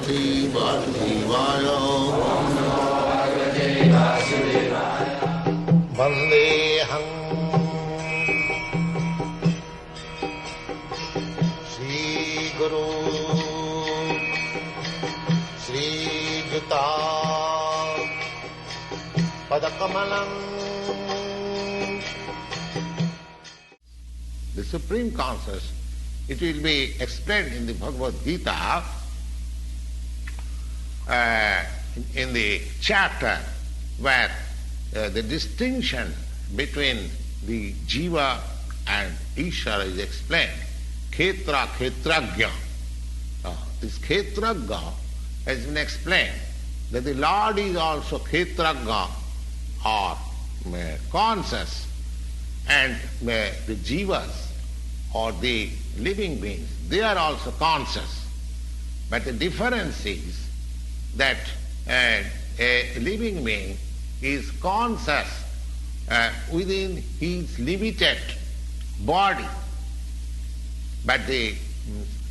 Parvati Vasudevaya. Vandeham Shri Guru Shri Juta Padakamalam. The Supreme Consciousness, it will be explained in the Bhagavad Gita in the chapter where the distinction between the Jiva and Ishvara is explained. Khetra, Khetragya. This Khetragya has been explained that the Lord is also Khetragya or conscious, and the Jivas or the living beings, they are also conscious. But the difference is that a living being is conscious within his limited body, but the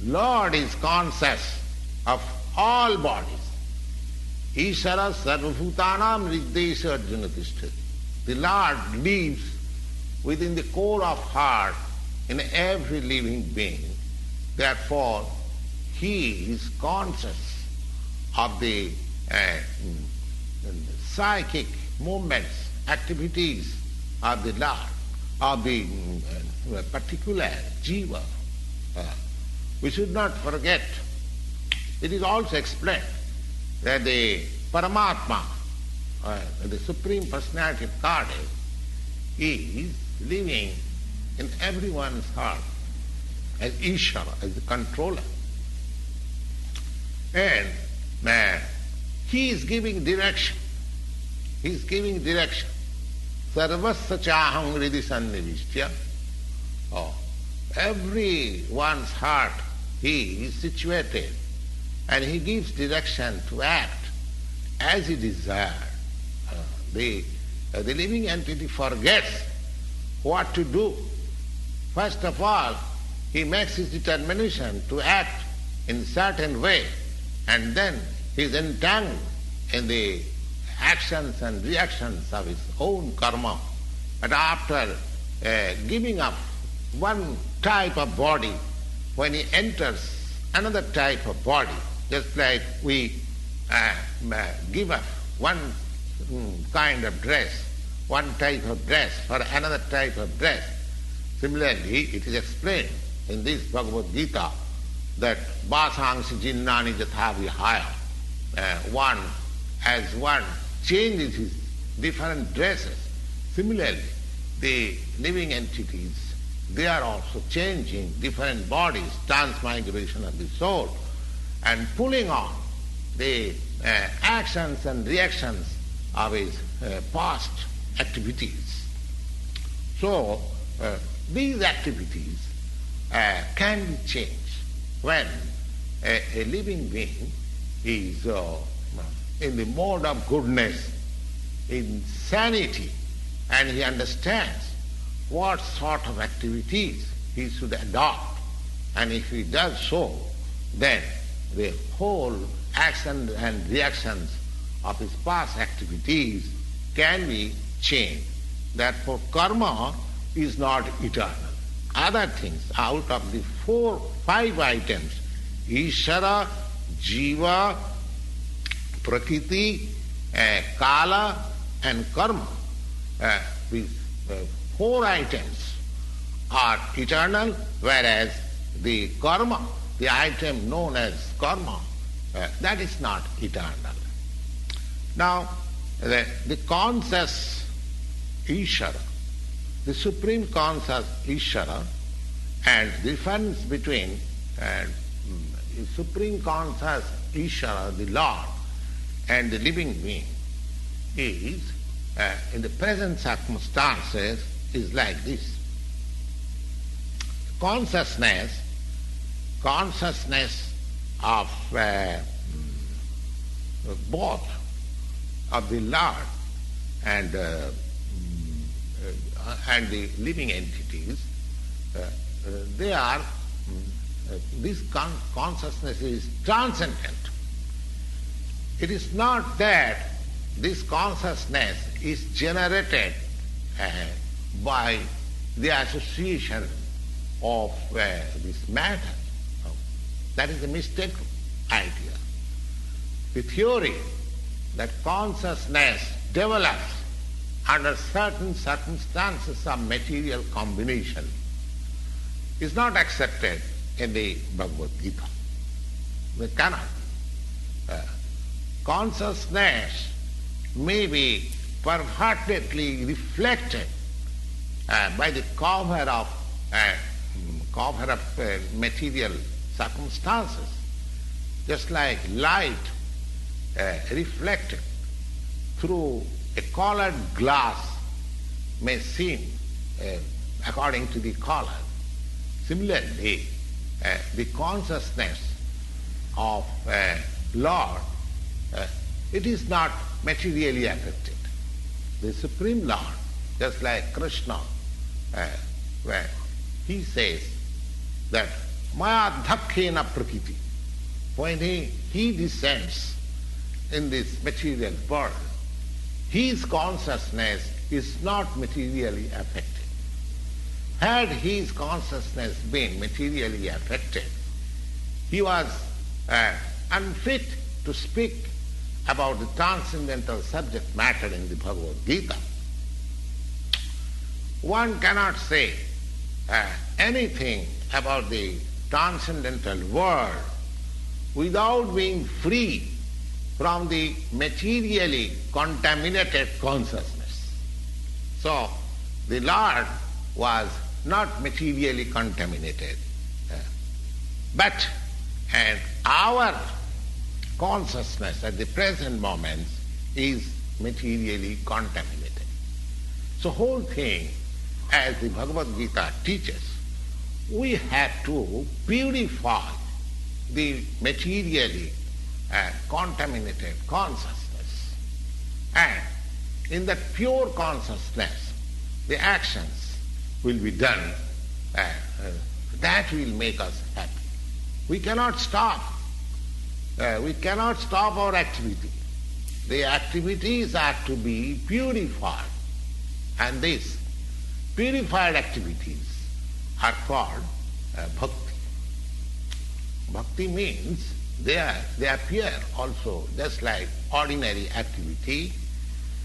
Lord is conscious of all bodies. Ishara sarvabhutanam riddesha arjuna tishtati. The Lord lives within the core of heart in every living being. Therefore, he is conscious of the psychic movements, activities of the Lord, of the particular Jiva. We should not forget, it is also explained that the Paramatma, the Supreme Personality of Godhead, is living in everyone's heart as Ishvara, as the controller. And he is giving direction. He is giving direction. Sarvasya chaham hridi sannivishya. Everyone's heart he is situated, and he gives direction to act as he desires. The living entity forgets what to do. First of all, he makes his determination to act in a certain way, and then he is entangled in the actions and reactions of his own karma. But after giving up one type of body, when he enters another type of body, just like we give up one kind of dress, one type of dress for another type of dress. Similarly, it is explained in this Bhagavad Gita that Vasangsi jinnani jatha vihaya. As one changes his different dresses, similarly, the living entities, they are also changing different bodies, transmigration of the soul, and pulling on the actions and reactions of his past activities. So, these activities can be changed when a living being is in the mode of goodness, in sanity, and he understands what sort of activities he should adopt. And if he does so, then the whole action and reactions of his past activities can be changed. Therefore, karma is not eternal. Other things, out of the 5 items, Ishvara, Jiva, Prakriti, Kala and Karma, these 4 items are eternal, whereas the karma, the item known as karma, that is not eternal. Now, the conscious Ishvara, the supreme conscious Ishvara, and the difference between the supreme conscious Ishvara, the Lord, and the living being is, in the present circumstances, is like this. Consciousness of both of the Lord and the living entities, they are, this consciousness is transcendent. It is not that this consciousness is generated by the association of this matter. No. That is a mistaken idea. The theory that consciousness develops under certain circumstances of material combination is not accepted in the Bhagavad Gita. They cannot. Consciousness may be perfectly reflected by the cover of material circumstances, just like light reflected through a colored glass may seem according to the color. Similarly, the consciousness of Lord, it is not materially affected. The Supreme Lord, just like Krishna, where he says that Maya Dhakkena Prakriti, when he descends in this material world, his consciousness is not materially affected. Had his consciousness been materially affected, he was unfit to speak about the transcendental subject matter in the Bhagavad Gita. One cannot say anything about the transcendental world without being free from the materially contaminated consciousness. So the Lord was not materially contaminated, but and our consciousness at the present moment is materially contaminated. So whole thing, as the Bhagavad Gita teaches, we have to purify the materially contaminated consciousness. And in that pure consciousness, the actions will be done. That will make us happy. We cannot stop. We cannot stop our activity. The activities are to be purified. And these purified activities are called bhakti. Bhakti means they appear also just like ordinary activity,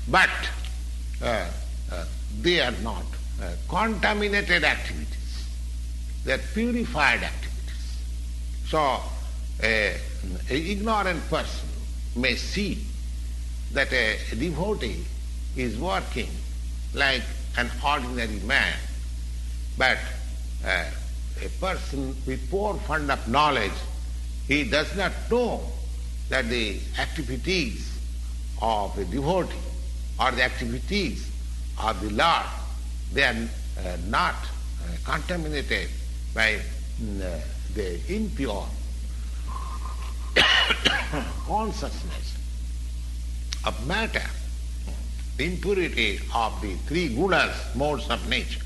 but they are not contaminated activities. They are purified activities. So an ignorant person may see that a devotee is working like an ordinary man, but a person with poor fund of knowledge, he does not know that the activities of a devotee or the activities of the Lord, they are not contaminated by the impure consciousness of matter, the impurity of the three gunas, modes of nature,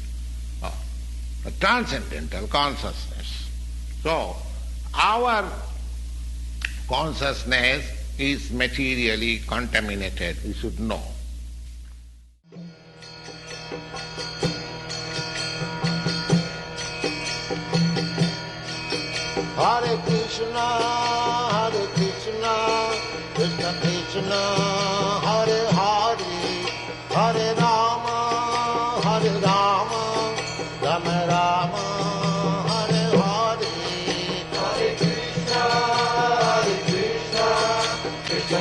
the transcendental consciousness. So, our consciousness is materially contaminated, we should know. Hare Krishna, Krishna Krishna, Hare Hare, Hare Rama, Rama Rama, Hare Hare. Hare Krishna, Krishna